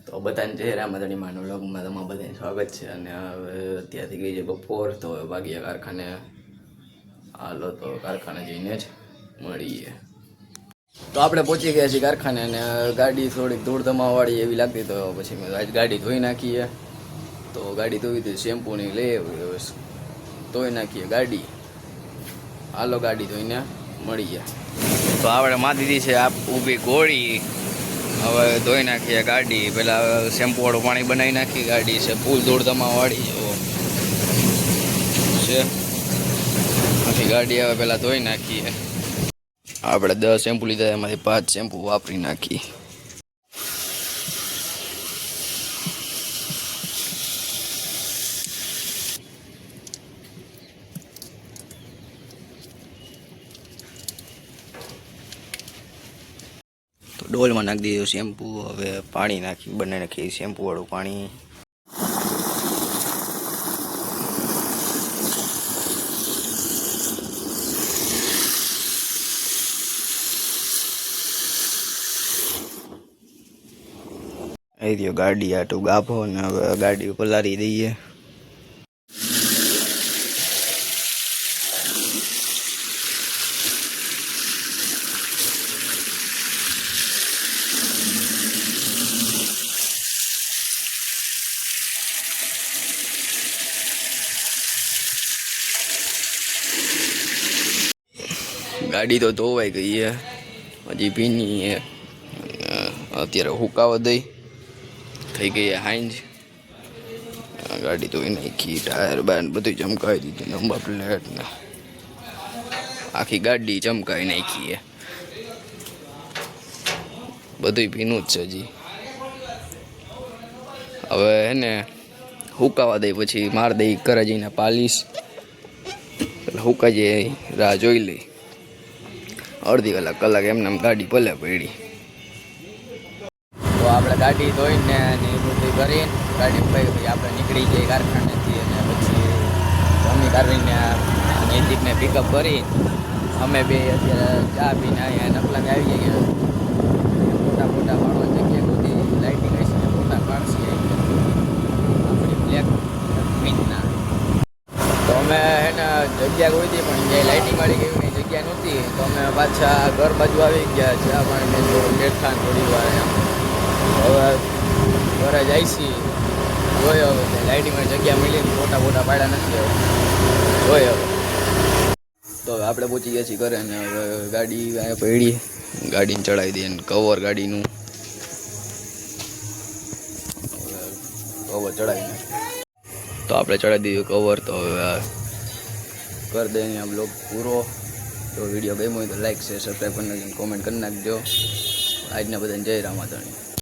તો બધાને જય રામાધણીમાં વ્લોગમાં તમારું બધાને સ્વાગત છે. અને હવે અત્યારથી ગઈ છે બપોર, તો હવે ભાગ્યા કારખાને. હાલો તો કારખાને જઈને જ મળીએ. તો આપણે પહોંચી ગયા છીએ કારખાને, અને ગાડી થોડીક ધૂળધમાવાળી એવી લાગતી, તો પછી મેં આજ ગાડી ધોઈ નાખીએ. તો ગાડી ધોઈ હતી, શેમ્પૂની લઈ આવી, ધોઈ નાખીએ ગાડી. હાલો ગાડી ધોઈને મળીએ. તો આપણે મારી દીધી છે આપ ઊભી ગોળી. હવે ધોઈ નાખીએ ગાડી. પહેલાં શેમ્પૂવાળું પાણી બનાવી નાખી. ગાડી છે ફૂલ ધૂળધમાવાળી છે. પછી ગાડી હવે પહેલાં ધોઈ નાખીએ. આપણે 10 શેમ્પૂ લીધા, એમાંથી 5 શેમ્પૂ વાપરી નાખી. તો ડોલમાં નાખી દીધું શેમ્પૂ. હવે પાણી નાખી બનાવી નાખીએ શેમ્પૂવાળું પાણી. આવી રહ્યો ગાડી આટું ગાભો, ને હવે ગાડી પલારી દઈએ. ગાડી તો ધોવાઈ ગઈ છે, હજી ભીની છે. અત્યારે હુકાવા દઈ થઈ ગઈ હાંજ. ગાડી ધોઈ નાખી, ટાયર બાયર બધું ચમકાવી દીધું, નંબર પ્લેટ ને આખી ગાડી ચમકાવી નાખી છે. બધું ભીનું જ છે હજી. હવે એને હુકાવા દઈ, પછી માર દઈ ઘરે જઈને પાલીશ. એટલે હુકાઈ જાય રાહ જોઈ લઈ. અડધી કલાક એમને ગાડી ભલે પડી. તો આપણે ગાડી ધોઈને ને એ બધું કરીને ગાડી પછી આપણે નીકળી જઈએ કારખાનેથી. અને પછી મમ્મી કાઢીને નૈતિકને પિકઅપ કરી અમે બે અત્યારે ચા પીને અહીંયા નકલાંગ આવી ગયા. મોટા મોટા માણો જગ્યાએ બધી લાઇટિંગ હશે, મોટા પાડશે આપણી બ્લેક મીનના. તો અમે એને જગ્યા કોઈ હતી, પણ જે લાઇટિંગ વાળી ગઈ એની જગ્યા નહોતી. તો અમે પાછા ઘર બાજુ આવી ગયા. ચા પાણી થોડું બેઠા થોડી વાર એમ. હવે ઘરે જાય છીએ, જોયો હવે લાઇટિંગમાં જગ્યા મળી, મોટા મોટા પાડ્યા નથી. હવે જોયો હવે તો હવે આપણે પહોંચી ગયા છીએ ઘરે. અને હવે ગાડી અહીંયા પડી, ગાડીને ચડાવી દઈએ. કવર ગાડીનું કવર ચડાવી નાખીએ. તો આપણે ચડાવી દીધું કવર. તો હવે કરી દઈએ અહીંયા બ્લોગ પૂરો. તો વિડીયો ગમ્યો હોય તો લાઈક શેર સબસ્ક્રાઈબ કરી નાખજો, કોમેન્ટ કરી નાખજો. આજના બધાને જય રામાધણી.